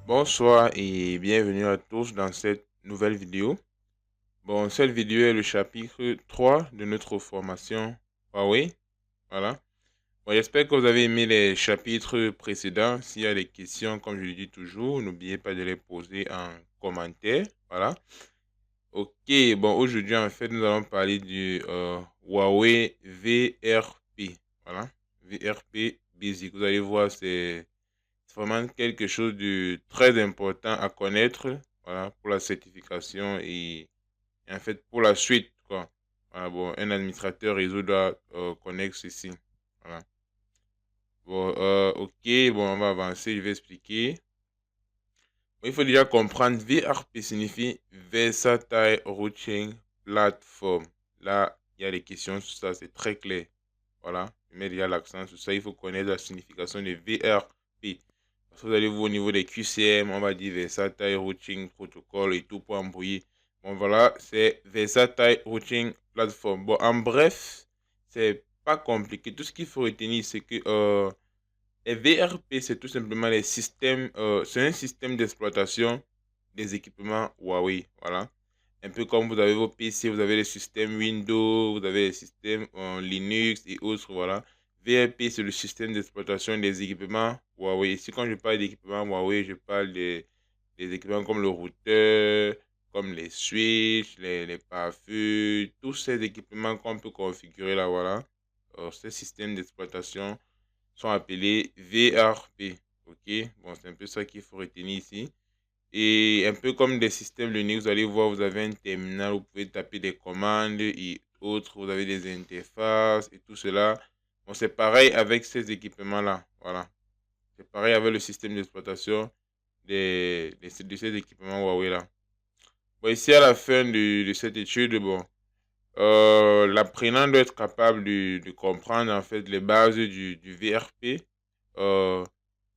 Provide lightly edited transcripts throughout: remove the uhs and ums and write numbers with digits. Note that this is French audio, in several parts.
Bonsoir et bienvenue à tous dans cette nouvelle vidéo. Bon, cette vidéo est le chapitre 3 de notre formation Huawei. Voilà. Bon, j'espère que vous avez aimé les chapitres précédents. S'il y a des questions, comme je le dis toujours, n'oubliez pas de les poser en commentaire. Voilà. Ok, bon, aujourd'hui, en fait, nous allons parler du Huawei VRP. Voilà. VRP Basic. Vous allez voir, c'est vraiment quelque chose de très important à connaître, voilà, pour la certification et en fait pour la suite, quoi. Voilà, bon, un administrateur réseau doit connaître ceci. Voilà. Bon, ok, bon, on va avancer, je vais expliquer. Bon, il faut déjà comprendre, VRP signifie Versatile Routing Platform. Là, il y a des questions sur ça, c'est très clair. Voilà, je mets déjà l'accent sur ça, il faut connaître la signification de VRP. Parce que vous allez voir au niveau des QCM, on va dire Versatile Routing Protocol et tout pour embrouiller. Bon, voilà, c'est Versatile Routing Platform. Bon, en bref, c'est pas compliqué. Tout ce qu'il faut retenir, c'est que les VRP, c'est tout simplement les systèmes, c'est un système d'exploitation des équipements Huawei. Voilà. Un peu comme vous avez vos PC, vous avez les systèmes Windows, vous avez les systèmes Linux et autres. Voilà. VRP, c'est le système d'exploitation des équipements Huawei. Ici, quand je parle d'équipements Huawei, je parle des équipements comme le routeur, comme les switches, les pare-feux, tous ces équipements qu'on peut configurer là. Voilà. Ces systèmes d'exploitation sont appelés VRP. Ok, bon, c'est un peu ça qu'il faut retenir ici. Et un peu comme des systèmes Linux, vous allez voir, vous avez un terminal, vous pouvez taper des commandes et autres, vous avez des interfaces et tout cela. Bon, c'est pareil avec ces équipements-là. Voilà. C'est pareil avec le système d'exploitation de ces équipements Huawei-là. Bon, ici, à la fin de cette étude, bon, l'apprenant doit être capable de comprendre en fait les bases du VRP.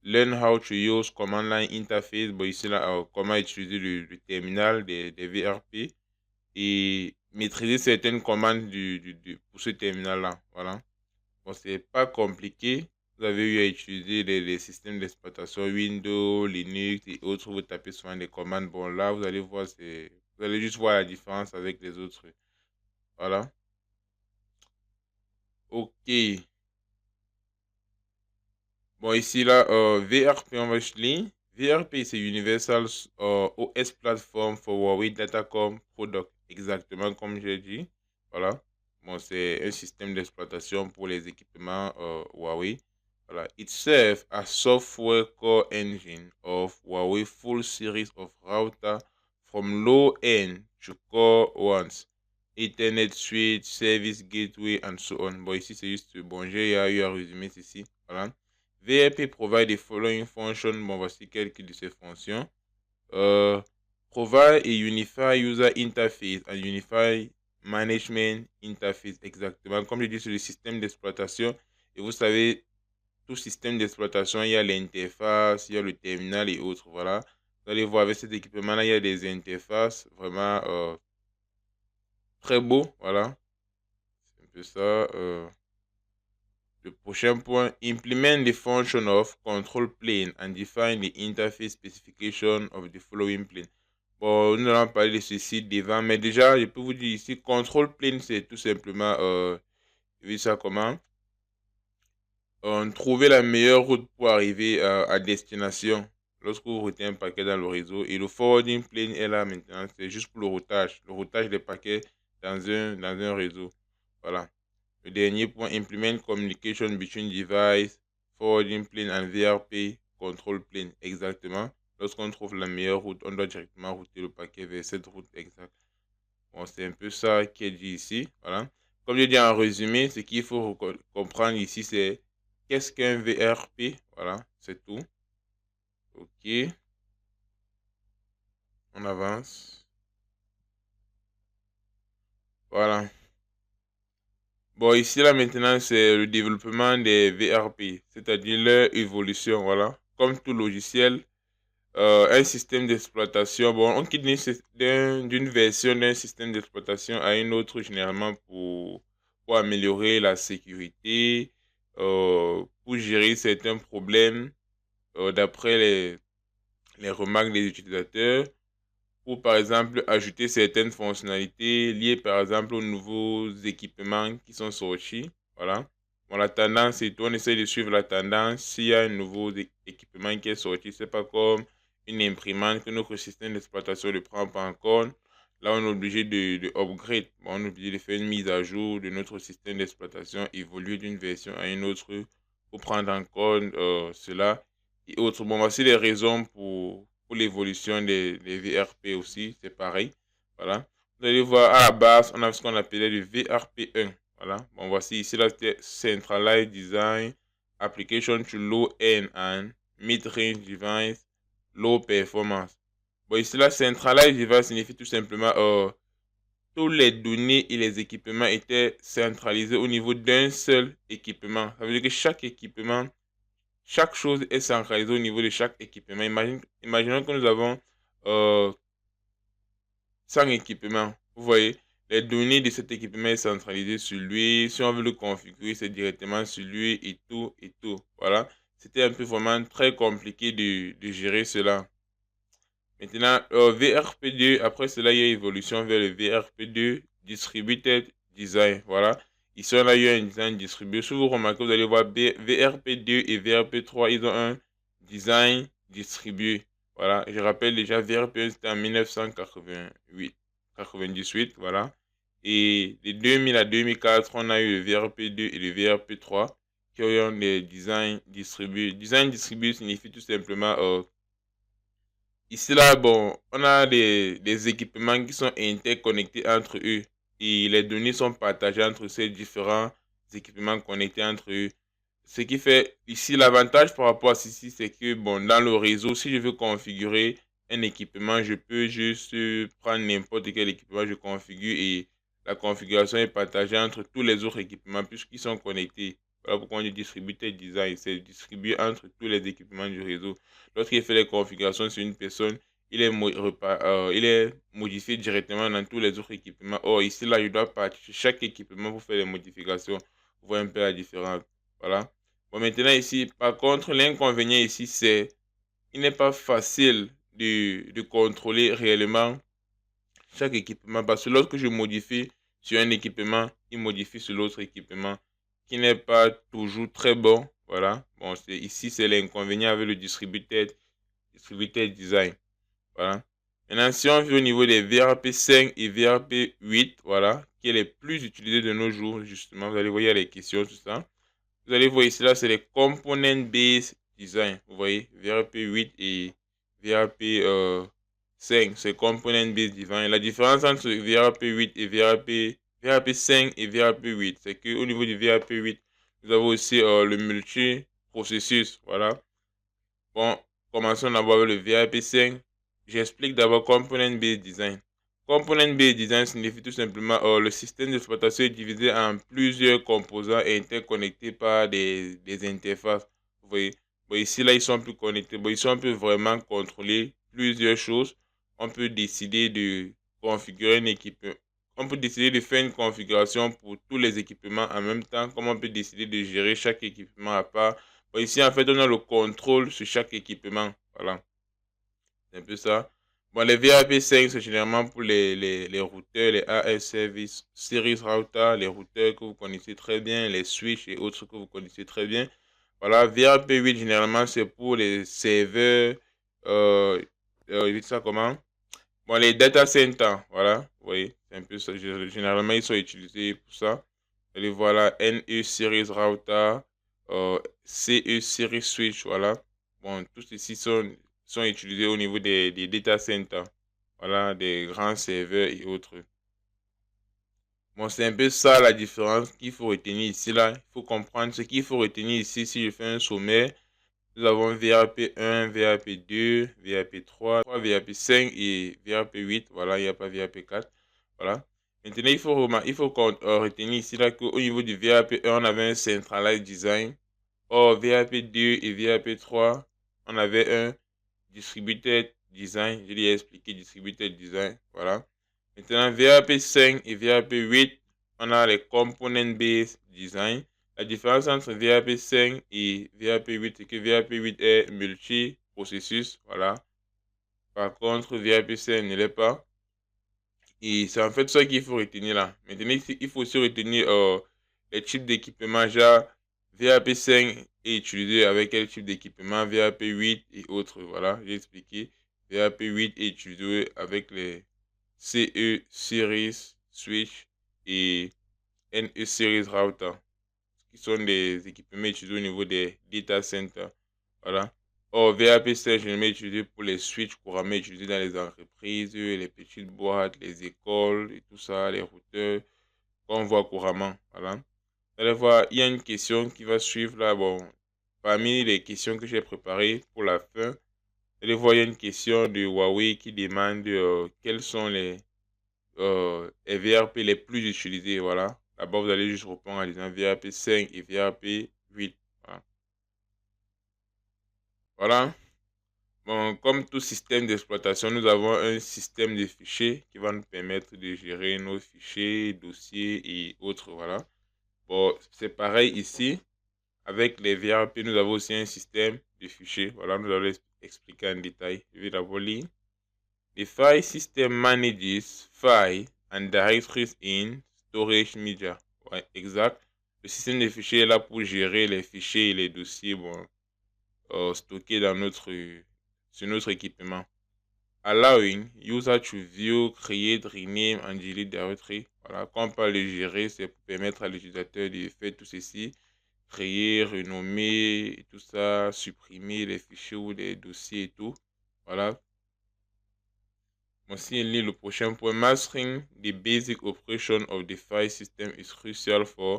Learn how to use command line interface. Bon, ici là, comment utiliser le terminal des VRP et maîtriser certaines commandes pour ce terminal-là. Voilà. Bon, c'est pas compliqué. Vous avez eu à utiliser les systèmes d'exploitation Windows, Linux et autres. Vous tapez souvent des commandes. Bon, là, vous allez voir, vous allez juste voir la différence avec les autres. Voilà. Ok. Bon, ici, là, VRP, on va lire. VRP, c'est Universal OS Platform for Huawei Datacom Product. Exactement comme j'ai dit. Voilà. Bon, c'est un système d'exploitation pour les équipements Huawei. Voilà. It serves as software core engine of Huawei full series of router from low end to core ones. Ethernet switch, service gateway, and so on. Bon, ici, c'est juste, bon, j'ai eu à résumer ceci. Voilà. VRP provide the following function. Bon, voici quelques de ces fonctions. Provide a unified user interface and unified management interface. Exactement. Comme je dis, sur le système d'exploitation. Et vous savez, tout système d'exploitation, il y a l'interface, il y a le terminal et autres. Voilà. Vous allez voir avec cet équipement-là, il y a des interfaces vraiment très beaux. Voilà. C'est un peu ça. Le prochain point, implement the function of control plane and define the interface specification of the following plane. Bon, nous allons parler de ceci devant, mais déjà, je peux vous dire ici, control plane, c'est tout simplement, vu ça comment, trouver la meilleure route pour arriver à destination lorsque vous routez un paquet dans le réseau. Et le forwarding plane est là maintenant, c'est juste pour le routage des paquets dans un réseau. Voilà. Le dernier point, implement communication between device, forwarding plane and VRP control plane. Exactement. Lorsqu'on trouve la meilleure route, on doit directement router le paquet vers cette route exacte. Bon, c'est un peu ça qui est dit ici. Voilà. Comme je dis en résumé, ce qu'il faut comprendre ici, c'est qu'est-ce qu'un VRP. Voilà, c'est tout. Ok. On avance. Voilà. Bon, ici, là, maintenant, c'est le développement des VRP, c'est-à-dire leur évolution, voilà. Comme tout logiciel, un système d'exploitation, bon, on quitte d'une version d'un système d'exploitation à une autre, généralement pour améliorer la sécurité, pour gérer certains problèmes, d'après les remarques des utilisateurs, pour par exemple ajouter certaines fonctionnalités liées par exemple aux nouveaux équipements qui sont sortis. Voilà. Bon, la tendance, c'est on essaie de suivre la tendance. S'il y a un nouveau équipement qui est sorti, c'est pas comme une imprimante que notre système d'exploitation ne prend pas en compte. Là, on est obligé de upgrade. Bon, on est obligé de faire une mise à jour de notre système d'exploitation, évoluer d'une version à une autre pour prendre en compte cela et autres. Bon, voici les raisons pour l'évolution des VRP aussi, c'est pareil. Voilà. Vous allez voir à la base, on a ce qu'on appelait le VRP1. Voilà. Bon, voici ici, là, c'était Centralized Design, Application to Low End and Mid-Range Device, Low Performance. Bon, ici, là, Centralized Device signifie tout simplement toutes les données et les équipements étaient centralisés au niveau d'un seul équipement. Ça veut dire que chaque équipement, chaque chose est centralisée au niveau de chaque équipement. Imaginons que nous avons 100 équipements. Vous voyez, les données de cet équipement sont centralisées sur lui. Si on veut le configurer, c'est directement sur lui et tout et tout. Voilà. C'était un peu vraiment très compliqué de gérer cela. Maintenant, VRP2, après cela, il y a évolution vers le VRP2 Distributed Design. Voilà. Ici, on a eu un design distribué. Si vous remarquez, vous allez voir VRP2 et VRP3, ils ont un design distribué. Voilà. Je rappelle déjà, VRP1, c'était en 1988, 98, voilà. Et de 2000 à 2004, on a eu le VRP2 et le VRP3 qui ont des designs distribués. Design distribué signifie tout simplement ici, là, bon, on a des équipements qui sont interconnectés entre eux et les données sont partagées entre ces différents équipements connectés entre eux. Ce qui fait ici l'avantage par rapport à ceci, c'est que bon, dans le réseau, si je veux configurer un équipement, je peux juste prendre n'importe quel équipement, je configure et la configuration est partagée entre tous les autres équipements puisqu'ils sont connectés. Voilà pourquoi on dit distributed design, c'est distribué entre tous les équipements du réseau. Lorsqu'il fait les configurations sur une personne, il est modifié directement dans tous les autres équipements. Or, ici, là, je dois partir sur chaque équipement pour faire les modifications. Vous voyez un peu la différence. Voilà. Bon, maintenant, ici, par contre, l'inconvénient ici, c'est qu'il n'est pas facile de contrôler réellement chaque équipement. Parce que lorsque je modifie sur un équipement, il modifie sur l'autre équipement qui n'est pas toujours très bon. Voilà. Bon, ici, c'est l'inconvénient avec le distributed design. Voilà. Maintenant, si on vient au niveau des VRP5 et VRP8, voilà, qui est les plus utilisés de nos jours, justement, vous allez voir, il y a les questions, tout ça. Vous allez voir ici, là, c'est les component based design. Vous voyez, VRP8 et VRP5, c'est component based design. La différence entre VRP8 et VRP5 et VRP8, c'est qu'au niveau du VRP8, nous avons aussi le multi-processus. Voilà. Bon, commençons d'abord avec le VRP5. J'explique d'abord Component Based Design. Component Based Design signifie tout simplement le système d'exploitation est divisé en plusieurs composants interconnectés par des interfaces. Vous voyez, bon, ici, là, ils sont plus connectés. Bon, ici, on peut vraiment contrôler plusieurs choses. On peut décider de configurer une équipement. On peut décider de faire une configuration pour tous les équipements en même temps, comme on peut décider de gérer chaque équipement à part. Bon, ici, en fait, on a le contrôle sur chaque équipement. Voilà. C'est un peu ça. Bon, les VRP5, c'est généralement pour les routeurs, les AS Service Series Router, les routeurs que vous connaissez très bien, les switches et autres que vous connaissez très bien. Voilà, VRP8, généralement, c'est pour les serveurs. Ça comment? Bon, les data centers, voilà. Vous voyez, c'est un peu ça. Généralement, ils sont utilisés pour ça. Et voilà, NE Series Router, CE Series Switch, voilà. Bon, tous ceci sont utilisés au niveau des data centers. Voilà, des grands serveurs et autres. Bon, c'est un peu ça la différence qu'il faut retenir ici, là. Il faut comprendre ce qu'il faut retenir ici. Si je fais un sommaire, nous avons VRP1, VRP2, VRP3, VRP5 et VRP8. Voilà, il n'y a pas VRP4. Voilà. Maintenant, il faut retenir ici là qu'au niveau du VRP1, on avait un centralized design. Or, VRP2 et VRP3, on avait un distributed design. Je l'ai expliqué, distributed design. Voilà. Maintenant, VRP5 et VRP8, on a les component based design. La différence entre VRP5 et VRP8, c'est que VRP8 est multi-processus. Voilà. Par contre, VRP5 ne l'est pas. Et c'est en fait ça qu'il faut retenir là. Maintenant, il faut aussi retenir les types d'équipement. Genre, VAP5 est utilisé avec quel type d'équipement? VAP8 et autres. Voilà, j'ai expliqué. VAP8 est utilisé avec les CE Series Switch et NE Series Router, qui sont des équipements utilisés au niveau des data centers. Voilà. Or, VAP16, je l'ai utilisé pour les switches couramment utilisés dans les entreprises, les petites boîtes, les écoles et tout ça, les routeurs qu'on voit couramment. Voilà. Vous allez voir, il y a une question qui va suivre là. Bon, parmi les questions que j'ai préparées pour la fin, vous allez voir, il y a une question de Huawei qui demande quels sont les VRP les plus utilisés. Voilà. D'abord, vous allez juste répondre en disant VRP5 et VRP8. Voilà. Voilà. Bon, comme tout système d'exploitation, nous avons un système de fichiers qui va nous permettre de gérer nos fichiers, dossiers et autres. Voilà. Bon, c'est pareil ici. Avec les VRP, nous avons aussi un système de fichiers. Voilà, nous allons expliquer en détail. Je vais d'abord lire. The file system manages files and directories in storage media. Ouais, exact. Le système de fichiers est là pour gérer les fichiers et les dossiers stockés sur notre équipement. Allowing user to view, create, rename and delete directory. Voilà, quand on parle de gérer, c'est pour permettre à l'utilisateur de faire tout ceci. Créer, renommer, et tout ça, supprimer les fichiers ou les dossiers et tout. Voilà. Aussi, il lit le prochain point. Mastering the basic operation of the file system is crucial for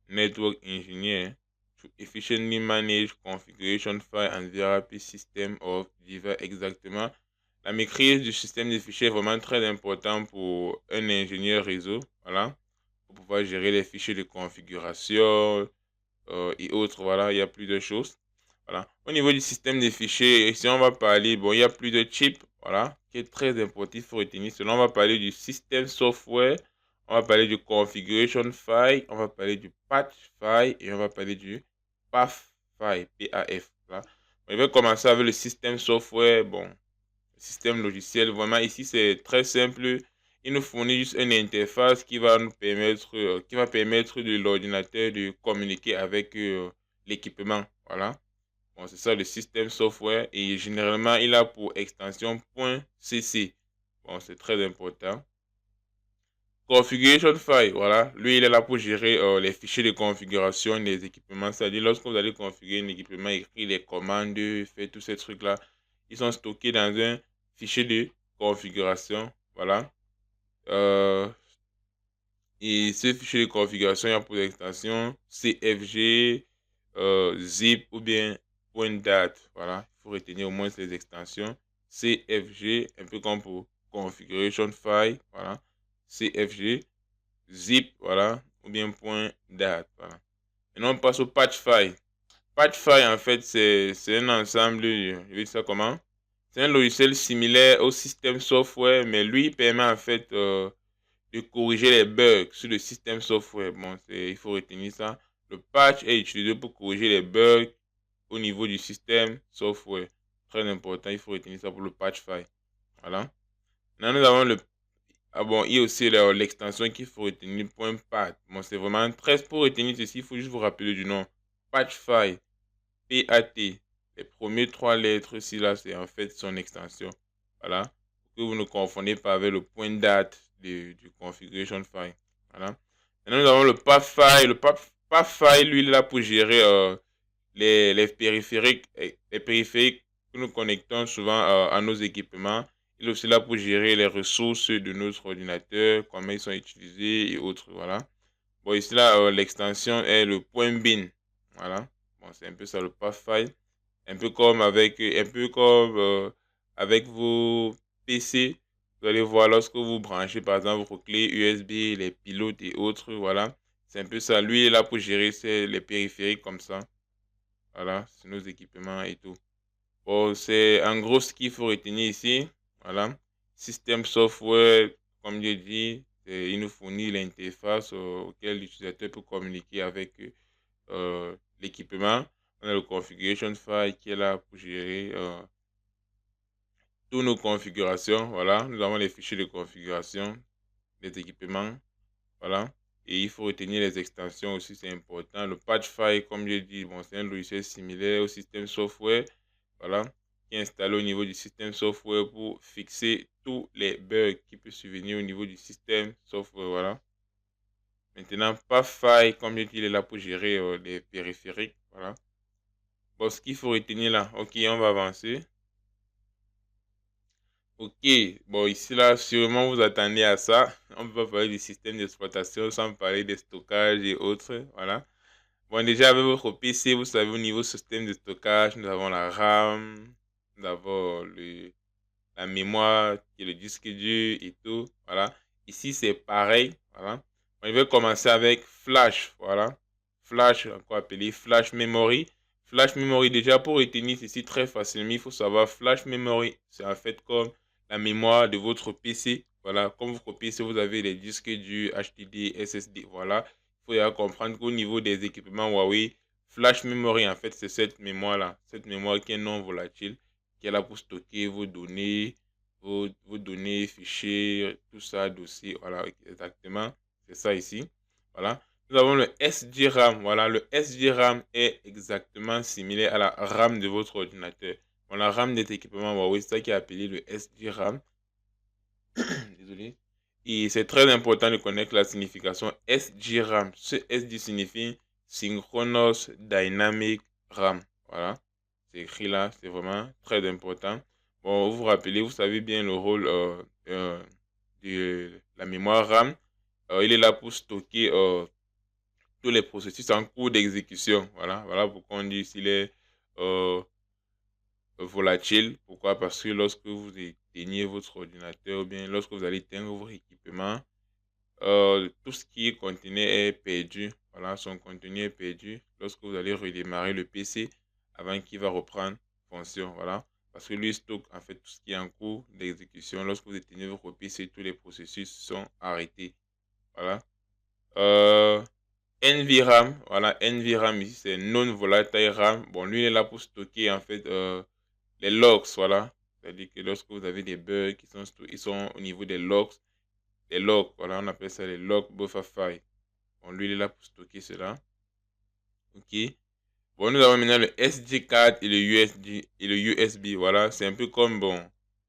network engineer to efficiently manage configuration file and VRP system of device. Exactement. La maîtrise du système de fichiers est vraiment très important pour un ingénieur réseau. Voilà. Pour pouvoir gérer les fichiers de configuration et autres. Voilà, il y a plusieurs choses. Voilà. Au niveau du système de fichiers, ici on va parler, bon, il y a plusieurs types, voilà, qui est très important, il faut retenir cela. On va parler du système software, on va parler du configuration file, on va parler du patch file et on va parler du PAF file, PAF. Voilà. Bon, je vais commencer avec le système software, bon, système logiciel. Vraiment, ici, c'est très simple. Il nous fournit juste une interface qui va nous permettre, de l'ordinateur de communiquer avec l'équipement. Voilà. Bon, c'est ça le système software. Et généralement, il a pour extension .cc. Bon, c'est très important. Configuration file, voilà. Lui, il est là pour gérer les fichiers de configuration des équipements. C'est-à-dire, lorsque vous allez configurer un équipement, écrire les commandes, faire tous ces trucs-là, ils sont stockés dans un fichier de configuration. Voilà. Et ce fichier de configuration, il y a pour extension CFG, zip ou bien .dat. Voilà. Il faut retenir au moins les extensions. CFG, un peu comme pour configuration file. Voilà. CFG, zip, voilà, ou bien .dat. Voilà. Maintenant, on passe au patch file. Patch file, en fait, c'est un ensemble, je vais dire ça comment? C'est un logiciel similaire au système software, mais lui permet en fait de corriger les bugs sur le système software. Bon, il faut retenir ça. Le patch est utilisé pour corriger les bugs au niveau du système software. Très important, il faut retenir ça pour le patch file. Voilà. Maintenant, nous avons le... Ah bon, il y a aussi l'extension qu'il faut retenir, .pat. Bon, c'est vraiment très... Pour retenir ceci, il faut juste vous rappeler du nom. Patch file. PAT. Les premiers trois lettres ici, là, c'est en fait son extension. Voilà. Pour que vous ne confondez pas avec le .dat du configuration file. Voilà. Maintenant, nous avons le path file. Le path file, lui, il est là pour gérer les périphériques. Les périphériques que nous connectons souvent à nos équipements. Il est aussi là pour gérer les ressources de notre ordinateur, comment ils sont utilisés et autres. Voilà. Bon, ici, là, l'extension est le .bin. Voilà. Bon, c'est un peu ça le path file. Un peu comme avec vos PC. Vous allez voir lorsque vous branchez par exemple vos clés USB, les pilotes et autres. Voilà. C'est un peu ça. Lui est là pour gérer les périphériques comme ça. Voilà. C'est nos équipements et tout. Bon, c'est en gros ce qu'il faut retenir ici. Voilà. Système software, comme je dis, il nous fournit l'interface auquel l'utilisateur peut communiquer avec l'équipement. On a le configuration file qui est là pour gérer toutes nos configurations. Voilà, nous avons les fichiers de configuration des équipements. Voilà. Et il faut retenir les extensions aussi, c'est important. Le patch file, comme je dis, bon, c'est un logiciel similaire au système software. Voilà, qui est installé au niveau du système software pour fixer tous les bugs qui peuvent survenir au niveau du système software. Voilà. Maintenant, pas faille, comme je dis, il est là pour gérer les périphériques. Voilà. Bon, ce qu'il faut retenir là, ok, on va avancer. Ok, bon, ici là, sûrement vous attendez à ça. On peut pas parler du système d'exploitation sans parler des stockages et autres. Voilà. Bon, déjà avec votre PC, vous savez, au niveau système de stockage, nous avons la RAM, nous avons la mémoire qui est le disque dur et tout. Voilà. Ici, c'est pareil. Voilà. On va commencer avec Flash. Voilà. Flash, encore appelé Flash Memory. Flash Memory, déjà pour retenir ceci très facilement, il faut savoir Flash Memory, c'est en fait comme la mémoire de votre PC. Voilà. Comme votre PC, vous avez les disques durs, HDD, SSD. Voilà. Il faut comprendre qu'au niveau des équipements Huawei, Flash Memory, en fait, c'est cette mémoire-là. Cette mémoire qui est non volatile, qui est là pour stocker vos données, fichiers, tout ça, dossier, voilà, exactement, c'est ça ici, voilà. Nous avons le SDRAM, voilà, le SDRAM est exactement similaire à la RAM de votre ordinateur. Bon, la RAM des équipements Huawei, c'est ça qui est appelé le SDRAM, désolé. Et c'est très important de connaître la signification SDRAM. Ce SD signifie Synchronous Dynamic RAM, voilà. C'est écrit là, c'est vraiment très important. Bon, vous vous rappelez, vous savez bien le rôle de la mémoire RAM. Il est là pour stocker tous les processus en cours d'exécution. Voilà, voilà pourquoi on dit s'il est euh, volatile. Pourquoi? Parce que lorsque vous éteignez votre ordinateur ou bien lorsque vous allez éteindre votre équipement, tout ce qui contenait est perdu. Voilà, son contenu est perdu lorsque vous allez redémarrer le PC avant qu'il va reprendre fonction. Voilà, parce que lui stocke en fait tout ce qui est en cours d'exécution. Lorsque vous éteignez votre PC, tous les processus sont arrêtés. Voilà. Euh, NVRAM, voilà, NVRAM ici c'est non volatile RAM. Bon, lui il est là pour stocker en fait les logs, voilà. C'est-à-dire que lorsque vous avez des bugs qui sont, ils sont au niveau des logs, les logs, voilà, on appelle ça les logs buffer file. Bon, lui, il est là pour stocker cela. Ok. Bon, nous avons maintenant le SD card et le USB. Voilà, c'est un peu comme, bon,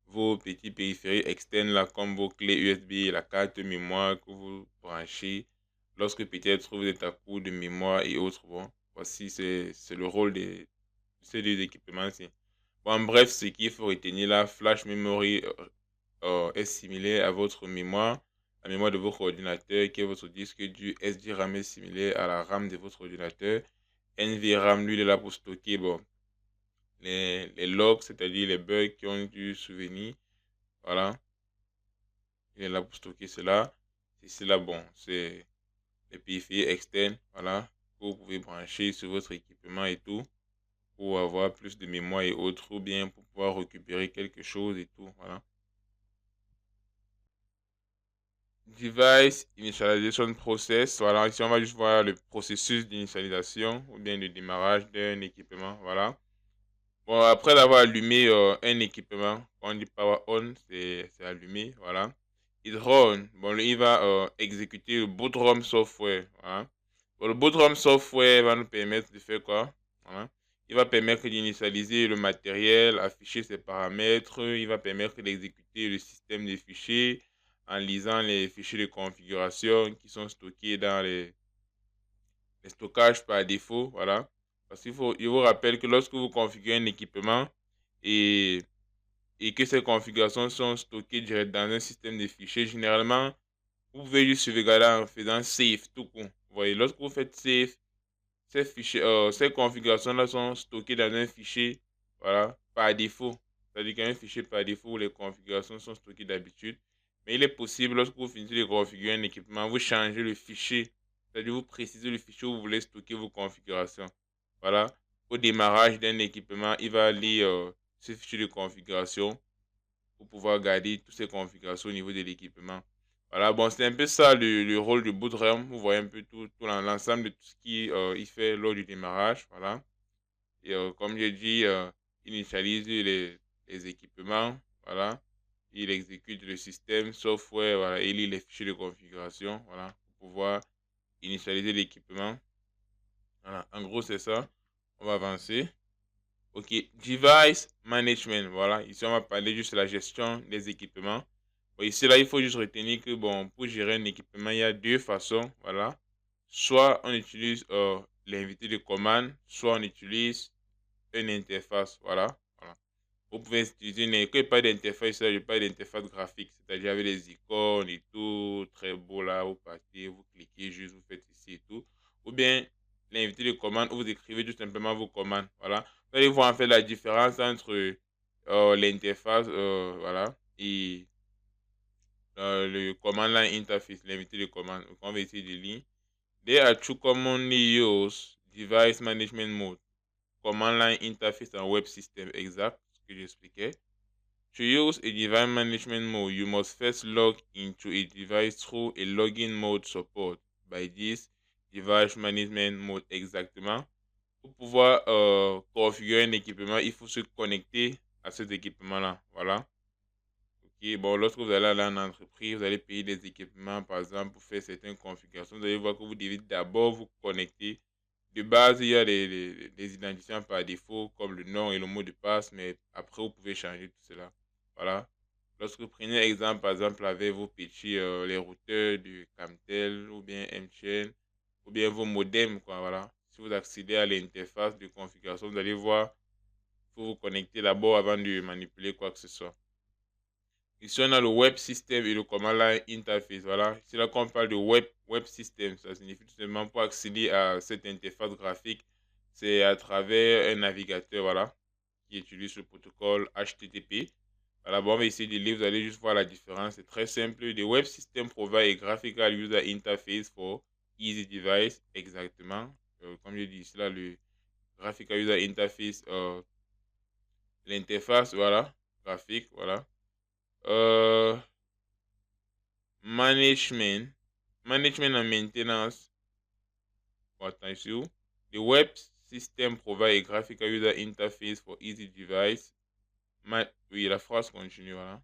vos petits périphériques externes, là, comme vos clés USB, la carte mémoire que vous branchez. Lorsque peut-être vous êtes à court de mémoire et autres, bon, voici, c'est le rôle de ces deux équipements-ci. Bon, en bref, ce qu'il faut retenir là, flash memory est similaire à votre mémoire, la mémoire de votre ordinateur, qui est votre disque dur. SDRAM est similaire à la RAM de votre ordinateur. NVRAM, lui, il est là pour stocker bon, les logs, c'est-à-dire les bugs qui ont dû souvenir. Voilà. Il est là pour stocker cela. Ici, là, bon, c'est les périphériques externes. Voilà. Que vous pouvez brancher sur votre équipement et tout. Pour avoir plus de mémoire et autres. Ou bien pour pouvoir récupérer quelque chose et tout. Voilà. Device Initialization Process. Voilà, ici on va juste voir le processus d'initialisation ou bien de démarrage d'un équipement. Voilà. Bon, après d'avoir allumé un équipement, on dit power on, c'est allumé. Voilà. Il run. Bon, il va exécuter le boot ROM software. Voilà. Bon, le boot ROM software va nous permettre de faire quoi? Voilà. Il va permettre d'initialiser le matériel, afficher ses paramètres. Il va permettre d'exécuter le système de fichiers en lisant les fichiers de configuration qui sont stockés dans les stockages par défaut. Voilà. Parce il vous rappelle que lorsque vous configurez un équipement et que ces configurations sont stockées direct dans un système de fichiers, généralement, vous pouvez juste sauvegarder en faisant save tout court. Vous voyez, lorsque vous faites save, ces fichiers, ces configurations-là sont stockées dans un fichier, voilà, par défaut. C'est-à-dire qu'il y a un fichier par défaut où les configurations sont stockées d'habitude. Mais il est possible, lorsque vous finissez de configurer un équipement, vous changez le fichier. C'est-à-dire vous précisez le fichier où vous voulez stocker vos configurations. Voilà. Au démarrage d'un équipement, il va lire ce fichier de configuration pour pouvoir garder toutes ces configurations au niveau de l'équipement. Voilà, bon, c'est un peu ça le rôle du boot ROM. Vous voyez un peu tout l'ensemble de tout ce qu'il il fait lors du démarrage. Voilà. Et comme j'ai dit, il initialise les équipements. voilà. Il exécute le système software, voilà, et lit les fichiers de configuration, voilà, pour pouvoir initialiser l'équipement. Voilà, en gros, c'est ça. On va avancer. Ok, device management, voilà. Ici, on va parler juste de la gestion des équipements. Bon, ici, là, il faut juste retenir que, bon, pour gérer un équipement, il y a deux façons, voilà. Soit on utilise l'invité de commande, soit on utilise une interface, voilà. Voilà. Vous pouvez utiliser que pas d'interface, là, je parle d'interface graphique, c'est-à-dire avec les icônes et tout, très beau là, vous partez, vous cliquez juste, vous faites ici et tout. Ou bien l'invité de commande, où vous écrivez tout simplement vos commandes, voilà. Vous allez voir en fait la différence entre l'interface, voilà, et le command line interface, l'invité de commande. Donc, on va essayer de lire. They are two commonly used device management mode. Command line interface and web system, exact, ce que j'expliquais. To use a device management mode, you must first log into a device through a login mode support by this device management mode, exactement. Pour pouvoir configurer un équipement, il faut se connecter à cet équipement-là. Voilà. Ok, bon, lorsque vous allez aller en entreprise, vous allez payer des équipements, par exemple, pour faire certaines configurations. Vous allez voir que vous devez d'abord vous connecter. De base, il y a des identifiants par défaut, comme le nom et le mot de passe, mais après, vous pouvez changer tout cela. Voilà. Lorsque vous prenez exemple, par exemple, avec vos petits, les routeurs du Camtel, ou bien MTN, ou bien vos modems, quoi, voilà. Si vous accédez à l'interface de configuration, vous allez voir, il faut vous connecter d'abord avant de manipuler quoi que ce soit. Ici, on a le web system et le command line interface. Voilà. C'est là qu'on parle de web system. Ça signifie tout simplement pour accéder à cette interface graphique, c'est à travers un navigateur, voilà, qui utilise le protocole HTTP. Voilà, bon, on va essayer de lire. Vous allez juste voir la différence. C'est très simple. The web system provide a graphical user interface for easy device. Exactement. Comme je dis ici, là, le graphical user interface, l'interface, voilà, graphique, voilà. Management, management and maintenance. Attention. The web system provide a graphical user interface for easy device. Oui, la phrase continue, voilà.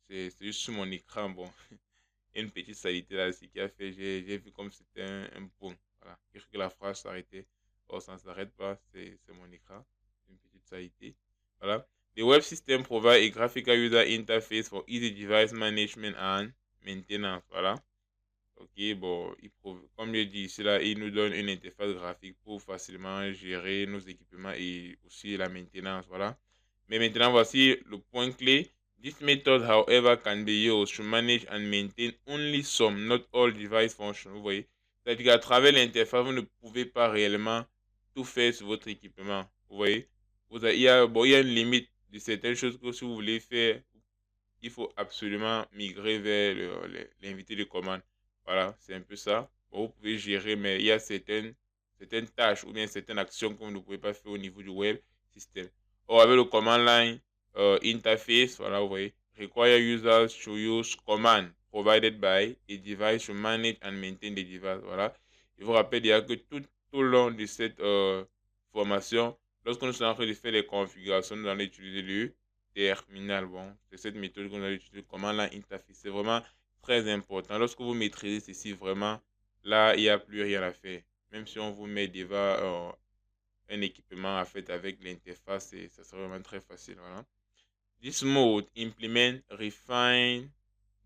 C'est juste sur mon écran, bon. Une petite saleté là, ce qui a fait, j'ai vu comme c'était un pont. Voilà. Je cru que la phrase s'arrêtait. Oh, ça ne s'arrête pas, c'est mon écran. Une petite saleté. Voilà. The web system provide a graphical user interface for easy device management and maintenance. Voilà. Ok, bon, comme je dis ici, là, il nous donne une interface graphique pour facilement gérer nos équipements et aussi la maintenance, voilà. Mais maintenant, voici le point clé. This method, however, can be used to manage and maintain only some, not all device functions. Vous voyez? C'est-à-dire qu'à travers l'interface, vous ne pouvez pas réellement tout faire sur votre équipement. Vous voyez? Il y a une limite de certaines choses que si vous voulez faire, il faut absolument migrer vers l'invité de commande. Voilà, c'est un peu ça. Bon, vous pouvez gérer, mais il y a certaines tâches ou bien certaines actions que vous ne pouvez pas faire au niveau du web system. Or, avec le command line interface, voilà, vous voyez, require users to use command provided by a device to manage and maintain the device. Voilà. Je vous rappelle que tout au long de cette formation, lorsque nous sommes en train de faire les configurations, nous allons utiliser le terminal. Bon, c'est cette méthode qu'on a utilisée, comment la interface. C'est vraiment très important. Lorsque vous maîtrisez ceci, vraiment, là, il n'y a plus rien à faire. Même si on vous met devant un équipement à fait avec l'interface, ça sera vraiment très facile. Voilà. This mode implement refine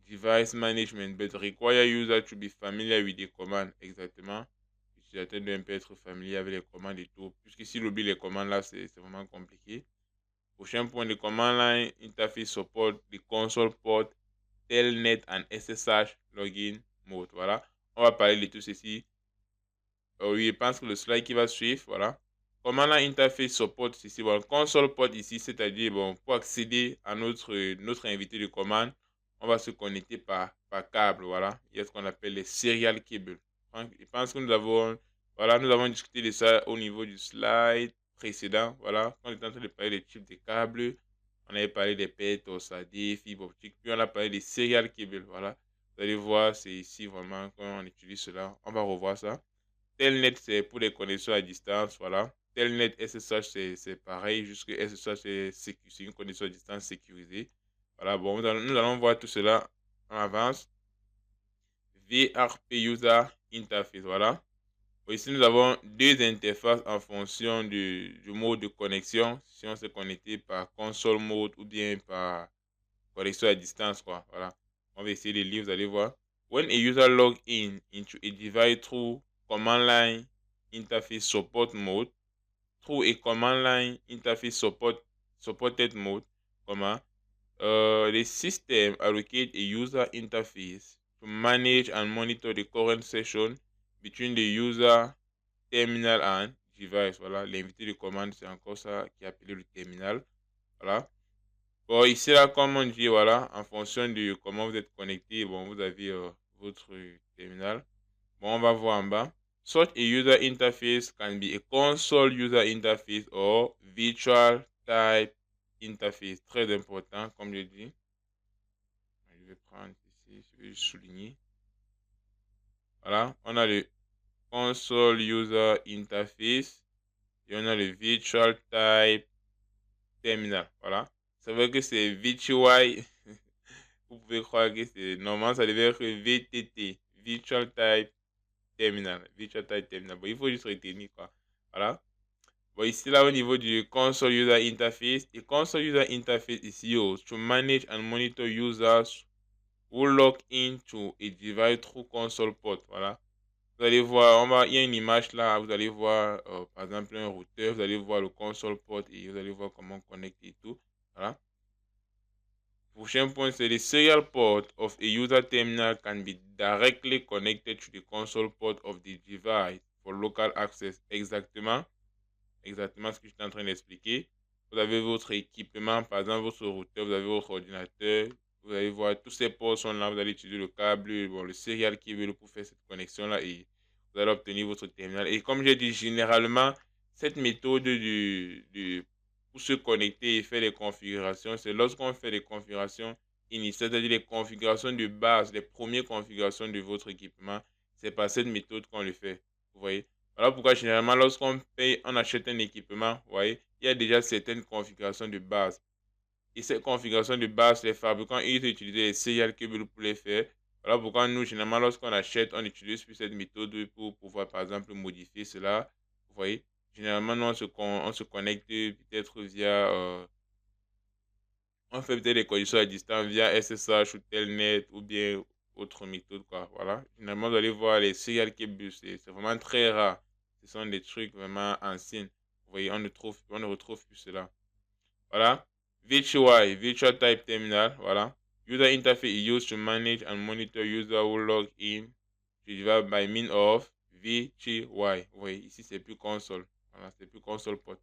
device management, but require user to be familiar with the command. Exactement. L'utilisateur doit un peu être familier avec les commandes et tout. Puisque s'il oublie les commandes là, c'est vraiment compliqué. Prochain point, de command line interface support the console port, telnet and SSH login mode. Voilà. On va parler de tout ceci. Oui, je pense que le slide qui va suivre, voilà. Command line interface support ici, bon, console port ici, c'est-à-dire, bon, pour accéder à notre invité de commande, on va se connecter par câble, voilà. Il y a ce qu'on appelle les serial cables. Je pense que nous avons discuté de ça au niveau du slide précédent, voilà. On était en train de parler des types de câbles, on avait parlé des PET, OSAD, fibre optique, puis on a parlé des serial cables, voilà. Vous allez voir, c'est ici vraiment quand on utilise cela. On va revoir ça. Telnet, c'est pour les connexions à distance, voilà. Telnet SSH, c'est pareil, jusque SSH, c'est une connexion à distance sécurisée. Voilà, bon, nous allons voir tout cela en avance. VRP User Interface, voilà. Ici, nous avons deux interfaces en fonction du mode de connexion. Si on s'est connecté par console mode ou bien par connexion à distance, quoi. Voilà. On va essayer de lire, vous allez voir. When a user log in into a device through command line interface support mode, through a command line interface supported mode, the system allocate a user interface to manage and monitor the current session between the user terminal and device. Voilà, l'invité de commande, c'est encore ça qui est appelé le terminal. Voilà. Bon, ici, là, comme on dit, voilà, en fonction de comment vous êtes connecté, bon, vous avez votre terminal. Bon, on va voir en bas. Such a user interface can be a console user interface or virtual type interface. Très important, comme je dis. Je vais prendre ici, je vais souligner. Voilà, on a le console user interface et on a le virtual type terminal. Voilà, c'est vrai que c'est virtual. Vous pouvez croire que c'est normal, ça devait être VTT, virtual type terminal. Virtual type terminal. Bon, il faut juste retenir quoi. Voilà. Bon, ici là au niveau du console user interface, et console user interface is used to manage and monitor users who log into a device through console port. Voilà. Vous allez voir, il y a une image là, vous allez voir par exemple un routeur, vous allez voir le console port et vous allez voir comment connecter et tout. Voilà. Prochain point, c'est the serial port of a user terminal can be directly connected to the console port of the device for local access. Exactement ce que je suis en train d'expliquer. Vous avez votre équipement, par exemple votre routeur, vous avez votre ordinateur, vous allez voir tous ces ports sont là, vous allez utiliser le câble, bon, le serial cable pour faire cette connexion là et vous allez obtenir votre terminal. Et comme j'ai dit, généralement, cette méthode pour se connecter et faire les configurations, c'est lorsqu'on fait les configurations initiales, c'est-à-dire les configurations de base, les premières configurations de votre équipement, c'est par cette méthode qu'on le fait. Vous voyez? Voilà pourquoi généralement lorsqu'on paye, on achète un équipement, vous voyez, il y a déjà certaines configurations de base. Et ces configurations de base, les fabricants, ils utilisent les serial cables pour les faire. Voilà pourquoi nous, généralement, lorsqu'on achète, on utilise plus cette méthode pour pouvoir, par exemple, modifier cela. Vous voyez, généralement, nous, on se connecte peut-être via, on fait peut-être des connexions à distance via SSH ou Telnet ou bien autre méthode, quoi. Voilà. Généralement, vous allez voir les serial cables, c'est vraiment très rare. Ce sont des trucs vraiment anciens. Vous voyez, on ne retrouve plus cela. Voilà. VTY, Virtual Type Terminal. Voilà. User interface is used to manage and monitor user who log in to device by means of VTY. Oui, ici c'est plus console. Voilà, c'est plus console port.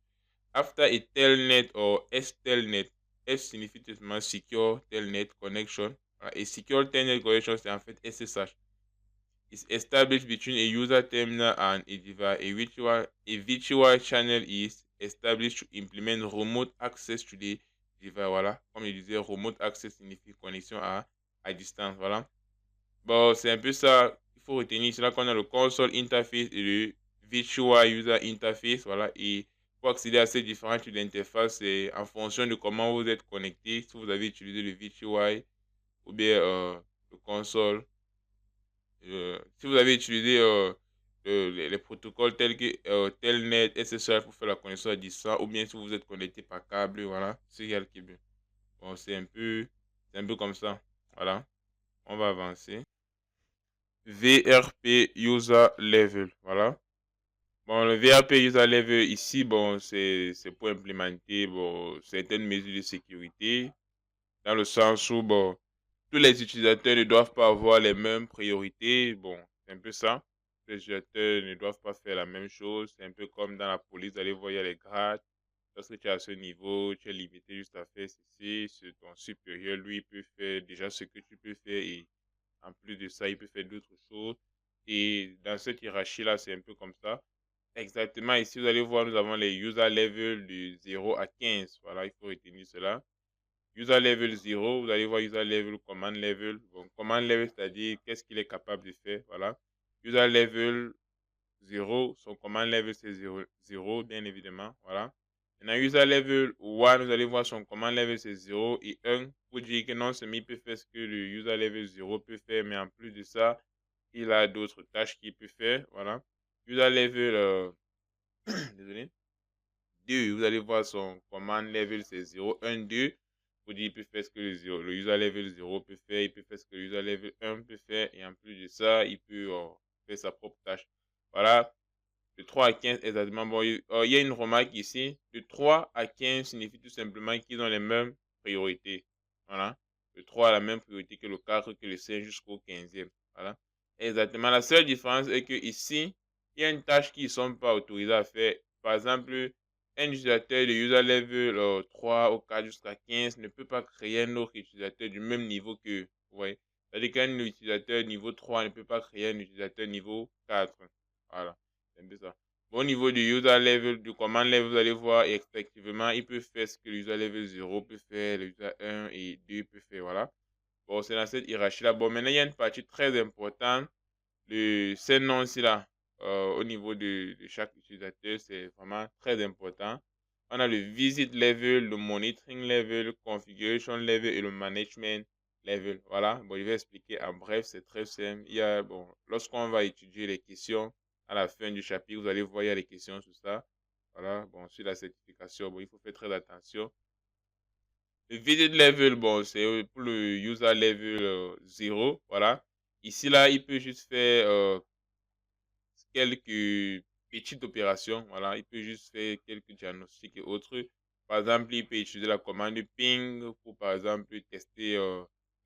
After a telnet or S-telnet, S signifie tout simplement secure telnet connection. Voilà. Et secure telnet connection, c'est en fait SSH. Is established between a user terminal and a device. A virtual channel is established to implement remote access to the device. Voilà. Comme je disais, remote access signifie connexion à distance. Voilà. Bon, c'est un peu ça. Il faut retenir. C'est là qu'on a le console interface et le virtual user interface. Voilà. Et pour accéder à ces différents types d'interface, c'est en fonction de comment vous êtes connecté. Si vous avez utilisé le virtual ou bien le console. Si vous avez utilisé les protocoles tels que Telnet, SSH pour faire la connexion à distance, ou bien si vous êtes connecté par câble, voilà, c'est qui est bon, c'est un peu comme ça. Voilà, on va avancer. VRP User Level, voilà. Bon, le VRP User Level ici, bon, c'est pour implémenter bon, certaines mesures de sécurité, dans le sens où, bon, tous les utilisateurs ne doivent pas avoir les mêmes priorités. Bon, c'est un peu ça. Les utilisateurs ne doivent pas faire la même chose. C'est un peu comme dans la police, vous allez voir, il y a les grades. Lorsque tu es à ce niveau, tu es limité juste à faire ceci. Ton supérieur, lui, peut faire déjà ce que tu peux faire et en plus de ça, il peut faire d'autres choses. Et dans cette hiérarchie-là, c'est un peu comme ça. Exactement, ici, vous allez voir, nous avons les user level de 0 à 15. Voilà, il faut retenir cela. User level 0, vous allez voir user level, command level. Bon, command level, c'est-à-dire qu'est-ce qu'il est capable de faire. Voilà. User level 0, son command level c'est 0, bien évidemment. Voilà. Maintenant, user level 1, vous allez voir son command level c'est 0 et 1 pour dire que non seulement il peut faire ce que le user level 0 peut faire, mais en plus de ça, il a d'autres tâches qu'il peut faire. Voilà. User level, désolé, 2, vous allez voir son command level c'est 0, 1, 2. Pour dire il peut faire ce que le user level 0 peut faire, il peut faire ce que le user level 1 peut faire, et en plus de ça, il peut faire sa propre tâche. Voilà. De 3 à 15 exactement. Bon, il y a une remarque ici. De 3 à 15 signifie tout simplement qu'ils ont les mêmes priorités. Voilà. Le 3 a la même priorité que le 4, que le 5 jusqu'au 15e. Voilà. Exactement. La seule différence est que ici, il y a une tâche qu'ils ne sont pas autorisés à faire. Par exemple, un utilisateur de user level 3 ou 4 jusqu'à 15 ne peut pas créer un autre utilisateur du même niveau que vous voyez. C'est-à-dire qu'un utilisateur niveau 3 ne peut pas créer un utilisateur niveau 4. Voilà. C'est un peu ça. Bon, au niveau du user level, du command level, vous allez voir, effectivement, il peut faire ce que le user level 0 peut faire, le user 1 et 2 peut faire. Voilà. Bon, c'est dans cette hiérarchie-là. Bon, maintenant, il y a une partie très importante. Ces noms-ci là, au niveau de chaque utilisateur, c'est vraiment très important. On a le visit level, le monitoring level, le configuration level et le management level. Voilà, bon, je vais expliquer en bref, c'est très simple. Il y a, bon, lorsqu'on va étudier les questions à la fin du chapitre, vous allez voir, il y a les questions sur ça. Voilà, bon, sur la certification, bon, il faut faire très attention. Le visit level, bon, c'est pour le user level 0. Voilà. Ici, là, il peut juste faire quelques petites opérations. Voilà, il peut juste faire quelques diagnostics et autres. Par exemple, il peut utiliser la commande ping pour, par exemple, tester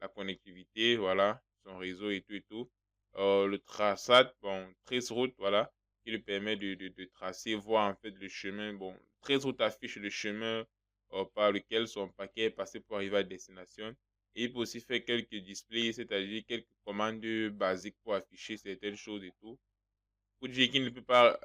la connectivité, voilà, son réseau et tout et tout. Le traçat, bon, traceroute, voilà, qui lui permet de tracer, voir en fait le chemin. Bon, traceroute affiche le chemin par lequel son paquet est passé pour arriver à destination. Et il peut aussi faire quelques displays, c'est-à-dire quelques commandes basiques pour afficher certaines choses et tout. Pour dire qu'il ne peut pas,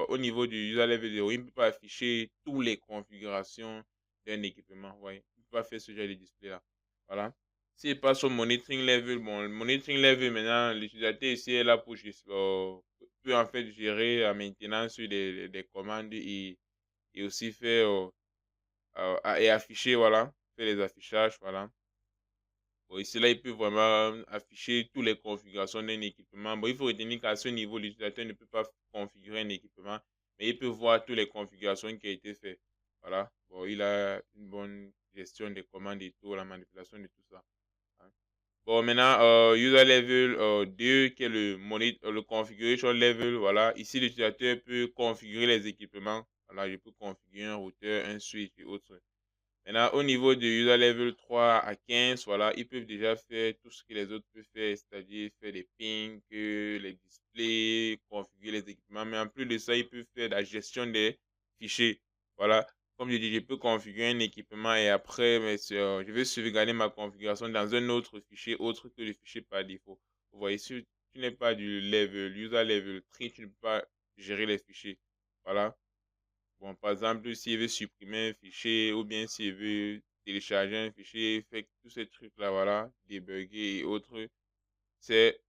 au niveau du user level 0, il ne peut pas afficher toutes les configurations d'un équipement. Ouais. Il ne peut pas faire ce genre de display là. Voilà. S'il passe au monitoring level, bon, le monitoring level, maintenant, l'utilisateur ici est là pour peut en fait gérer la maintenance des commandes et aussi faire et afficher, voilà, faire les affichages, voilà. Bon, ici, là, il peut vraiment afficher toutes les configurations d'un équipement. Bon, il faut retenir qu'à ce niveau, l'utilisateur ne peut pas configurer un équipement, mais il peut voir toutes les configurations qui ont été faites. Voilà. Bon, il a une bonne gestion des commandes et tout, la manipulation de tout ça. Hein. Bon, maintenant, user level 2, qui est le configuration level. Voilà. Ici, l'utilisateur peut configurer les équipements. Voilà, je peux configurer un routeur, un switch et autres. Maintenant, au niveau du user level 3 à 15, voilà, ils peuvent déjà faire tout ce que les autres peuvent faire, c'est-à-dire faire des pings, les displays, configurer les équipements. Mais en plus de ça, ils peuvent faire la gestion des fichiers. Voilà, comme je dis, je peux configurer un équipement et après, je vais sauvegarder ma configuration dans un autre fichier autre que le fichier par défaut. Vous voyez, si tu n'es pas du level, user level 3, tu ne peux pas gérer les fichiers. Voilà. Bon, par exemple, s'il veut supprimer un fichier ou bien s'il veut télécharger un fichier, fait tous ces trucs-là, voilà, débugger et autres, c'est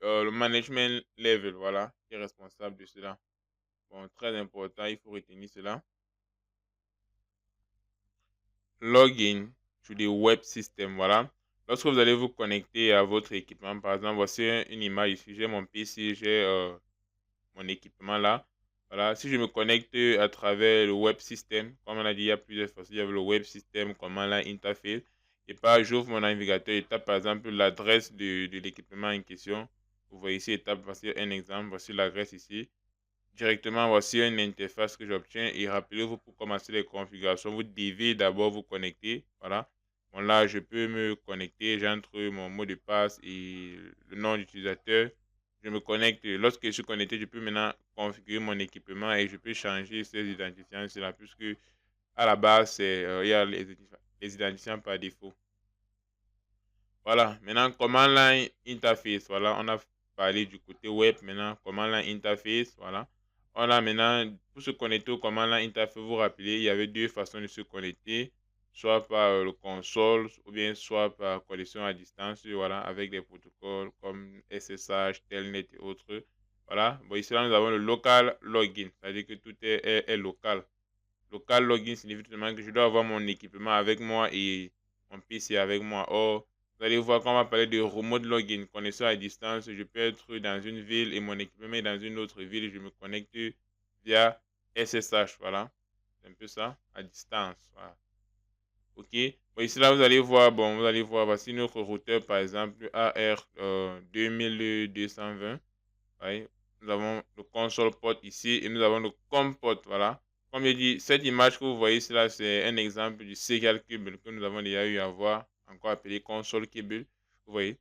le management level, voilà, qui est responsable de cela. Bon, très important, il faut retenir cela. Login to the web system, voilà. Lorsque vous allez vous connecter à votre équipement, par exemple, voici une image ici, j'ai mon PC, j'ai mon équipement là. Voilà, si je me connecte à travers le web system, comme on a dit, il y a plusieurs façons. Il y a le web system, comment là, interface. Et pas, j'ouvre mon navigateur et tape par exemple l'adresse de l'équipement en question. Vous voyez ici, étape, voici un exemple, voici l'adresse ici. Directement, voici une interface que j'obtiens. Et rappelez-vous, pour commencer les configurations, vous devez d'abord vous connecter. Voilà. Bon, là, je peux me connecter. J'entre mon mot de passe et le nom d'utilisateur. Je me connecte. Lorsque je suis connecté, je peux maintenant configurer mon équipement et je peux changer ces identifiants. C'est là, puisque à la base, il y a les identifiants par défaut. Voilà. Maintenant, command line interface. Voilà. On a parlé du côté web. Maintenant, command line interface. Voilà. On a maintenant, pour se connecter au command line interface, vous vous rappelez, il y avait deux façons de se connecter. Soit par le console, ou bien soit par connexion à distance, voilà, avec des protocoles comme SSH, Telnet et autres. Voilà. Bon, ici, là, nous avons le local login, c'est-à-dire que tout est local. local login signifie tout simplement que je dois avoir mon équipement avec moi et mon PC avec moi. Or, vous allez voir qu'on va parler de remote login, connexion à distance. Je peux être dans une ville et mon équipement est dans une autre ville et je me connecte via SSH. Voilà, c'est un peu ça, à distance. Voilà. Ok. Bon, ici là, vous allez voir, voici notre routeur par exemple AR 2220. Oui. Nous avons le console port ici et nous avons le COM port. Voilà. Comme je dis, cette image que vous voyez ici là, c'est un exemple du serial cable que nous avons déjà eu à voir, encore appelé console cable. Vous voyez.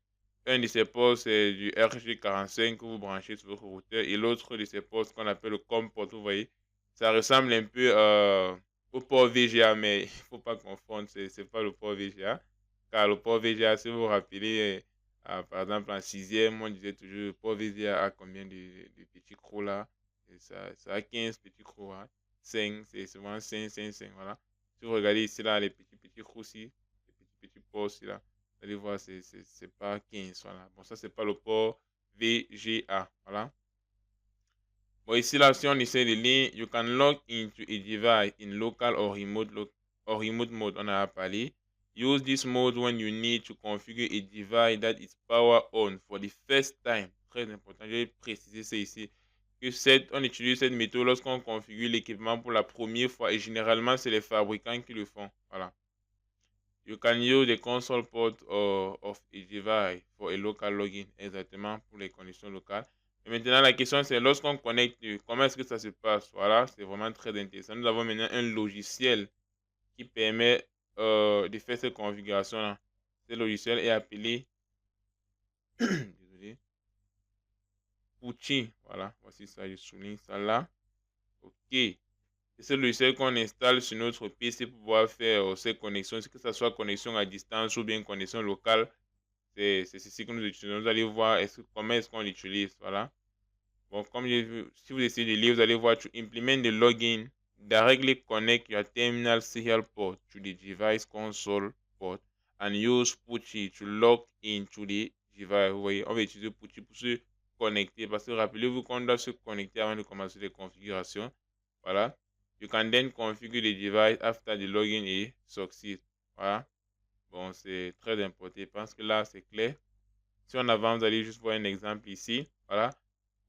Un de ces ports, c'est du RJ45 que vous branchez sur votre routeur et l'autre de ces ports, qu'on appelle le COM port. Vous voyez. Ça ressemble un peu au port VGA, mais il ne faut pas confondre, c'est pas le port VGA. Car le port VGA, si vous vous rappelez, par exemple, en sixième, on disait toujours le port VGA a combien de petits crocs là? Et ça a 15 petits crocs. Hein? 5, c'est souvent 5, 5, 5. Voilà. Si vous regardez ici, là, les petits crocs ici, les petits ports ici, là, vous allez voir, c'est pas 15. Voilà. Bon, ça, c'est pas le port VGA. Voilà. Bon, ici, là, si on essaie de lire, you can log into a device in local or remote mode. On a parlé. Use this mode when you need to configure a device that is power on for the first time. Très important, je vais préciser ça ici. On utilise cette méthode lorsqu'on configure l'équipement pour la première fois et généralement, c'est les fabricants qui le font. Voilà. You can use the console port of a device for a local login. Exactement, pour les conditions locales. Et maintenant, la question, c'est lorsqu'on connecte, comment est-ce que ça se passe? Voilà, c'est vraiment très intéressant. Nous avons maintenant un logiciel qui permet de faire cette configuration-là. Ce logiciel est appelé désolé, Pucci. Voilà, voici ça, je souligne ça là. Ok. C'est ce logiciel qu'on installe sur notre PC pour pouvoir faire ces connexions, que ce soit connexion à distance ou bien connexion locale. C'est ceci que nous utilisons. Vous allez voir comment est-ce qu'on l'utilise. Voilà. Bon, comme j'ai vu, si vous essayez de lire, vous allez voir to implement the login, directly connect your terminal serial port to the device console port and use Pucci to log into the device. Vous voyez, on va utiliser Pucci pour se connecter parce que rappelez-vous qu'on doit se connecter avant de commencer les configurations. Voilà. You can then configure the device after the login is succeed. Voilà. Bon, c'est très important. Je pense que là, c'est clair. Si on avance, vous allez juste voir un exemple ici. Voilà.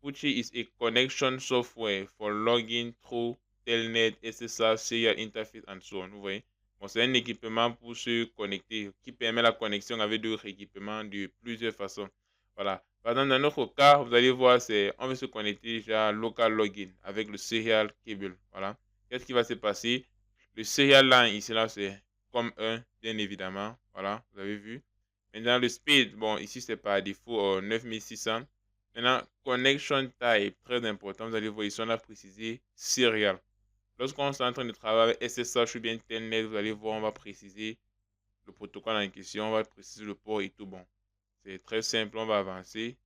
Pucci is a connection software for logging through Telnet, SSH, Serial Interface, and so on. Vous voyez? Bon, c'est un équipement pour se connecter qui permet la connexion avec d'autres équipements de plusieurs façons. Voilà. Par exemple, dans notre cas, vous allez voir, on veut se connecter déjà local login avec le serial cable. Voilà. Qu'est-ce qui va se passer? Le serial line ici, là, c'est comme 1, bien évidemment. Voilà, vous avez vu. Maintenant, le speed, bon, ici, c'est par défaut 9600. Maintenant, connection type, très important. Vous allez voir ici, on a précisé serial. Lorsqu'on est en train de travailler avec SSH ou bien Telnet, vous allez voir, on va préciser le protocole en question, on va préciser le port et tout. Bon, c'est très simple, on va avancer.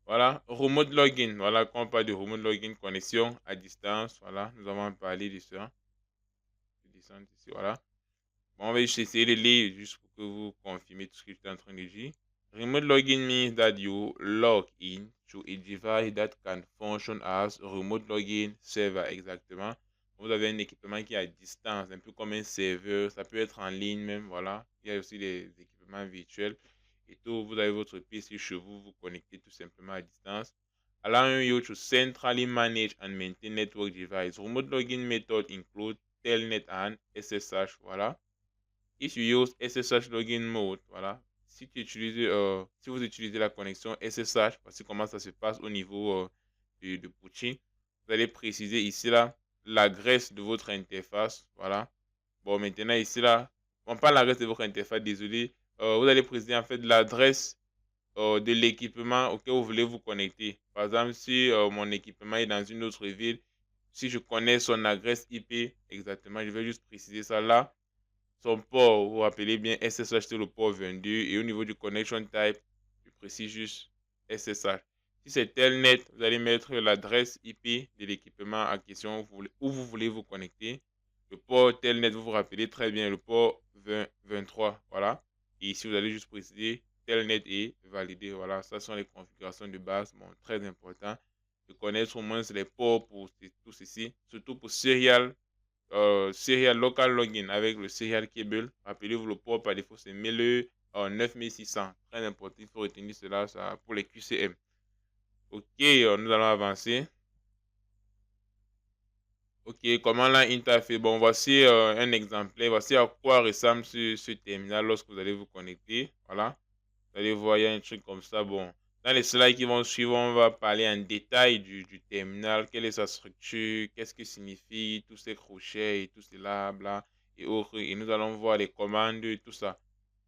Voilà, remote login. Voilà, quand on parle de remote login, connexion à distance. Voilà, nous avons parlé de ça. Je descends ici, voilà. Bon, on va juste essayer de lire juste pour que vous confirmez tout ce que j'étais en train de dire. Remote login means that you log in to a device that can function as remote login server. Exactement. Vous avez un équipement qui est à distance, un peu comme un serveur. Ça peut être en ligne même. Voilà. Il y a aussi des équipements virtuels. Et tout, vous avez votre PC chez vous, vous connectez tout simplement à distance. Allowing you to centrally manage and maintain network device. Remote login method include Telnet and SSH. Voilà. If you use SSH login mode, voilà. Si vous utilisez la connexion SSH, voici comment ça se passe au niveau de Pucci. Vous allez préciser ici là l'adresse de votre interface, voilà. Bon, maintenant ici là, on parle de l'adresse de votre interface, désolé. Vous allez préciser en fait l'adresse de l'équipement auquel vous voulez vous connecter. Par exemple, si mon équipement est dans une autre ville, si je connais son adresse IP exactement, je vais juste préciser ça là. Son port, vous vous rappelez bien, SSH c'est le port 22 et au niveau du connection type, je précise juste SSH. Si c'est Telnet, vous allez mettre l'adresse IP de l'équipement en question où vous voulez vous connecter. Le port Telnet, vous vous rappelez très bien, le port 23, voilà. Et ici, vous allez juste préciser Telnet est validé, voilà. Ça sont les configurations de base, bon, très important. de connaître au moins les ports pour tout ceci, surtout pour Serial Local Login avec le Serial Cable. Rappelez-vous, le port par défaut, c'est 9600. Très important, il faut retenir cela ça, pour les QCM. Ok, nous allons avancer. Ok, comment l'interface? Bon, voici un exemplaire. Voici à quoi ressemble ce terminal lorsque vous allez vous connecter. Voilà. Vous allez voir, il y a un truc comme ça. Bon, dans les slides qui vont suivre, on va parler en détail du terminal. Quelle est sa structure? Qu'est-ce que signifie tous ces crochets et tout cela, bla, et autres. Et nous allons voir les commandes et tout ça.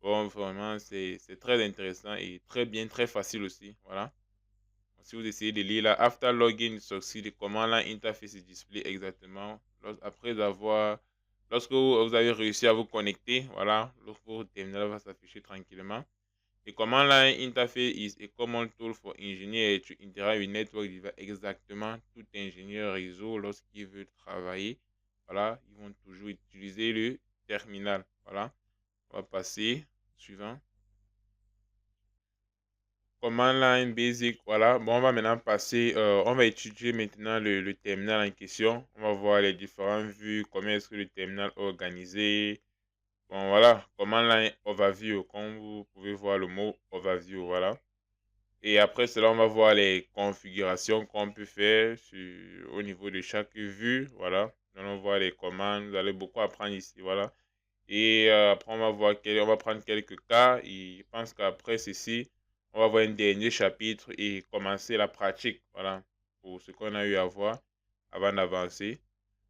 Bon, vraiment, c'est très intéressant et très bien, très facile aussi. Voilà. Si vous essayez de lire là, after login succeed, comment l'interface is display exactement lorsque vous avez réussi à vous connecter, voilà, votre terminal va s'afficher tranquillement. Et comment l'interface is a common tool for engineer to interact with network device. Exactement, tout ingénieur réseau lorsqu'il veut travailler, voilà, ils vont toujours utiliser le terminal. Voilà, on va passer suivant. Command line basic, voilà. Bon, on va maintenant passer, on va étudier maintenant le terminal en question. On va voir les différentes vues, comment est-ce que le terminal est organisé. Bon, voilà, command line overview, comme vous pouvez voir le mot overview, voilà. Et après cela, on va voir les configurations qu'on peut faire au niveau de chaque vue, voilà. Nous allons voir les commandes, vous allez beaucoup apprendre ici, voilà. Et après, on va prendre quelques cas. Et je pense qu'après ceci, on va voir un dernier chapitre et commencer la pratique. Voilà, pour ce qu'on a eu à voir avant d'avancer.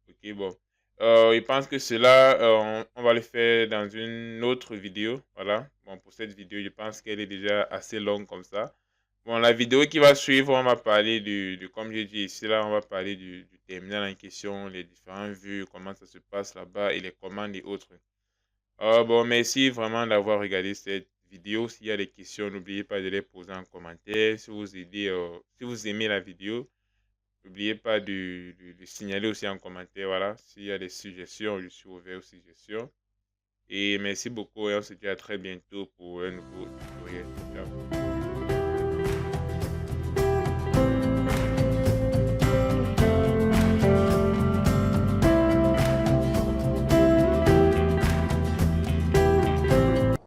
Ok, bon. Je pense que cela, on va le faire dans une autre vidéo. Voilà. Bon, pour cette vidéo, je pense qu'elle est déjà assez longue comme ça. Bon, la vidéo qui va suivre, on va parler comme j'ai dit ici, là, on va parler du terminal en question, les différentes vues, comment ça se passe là-bas et les commandes et autres. Bon, merci vraiment d'avoir regardé cette vidéo. S'il y a des questions, n'oubliez pas de les poser en commentaire. Si vous aimez la vidéo, n'oubliez pas de signaler aussi en commentaire. Voilà, s'il y a des suggestions, je suis ouvert aux suggestions. Et merci beaucoup et on se dit à très bientôt pour un nouveau tutoriel. Ciao.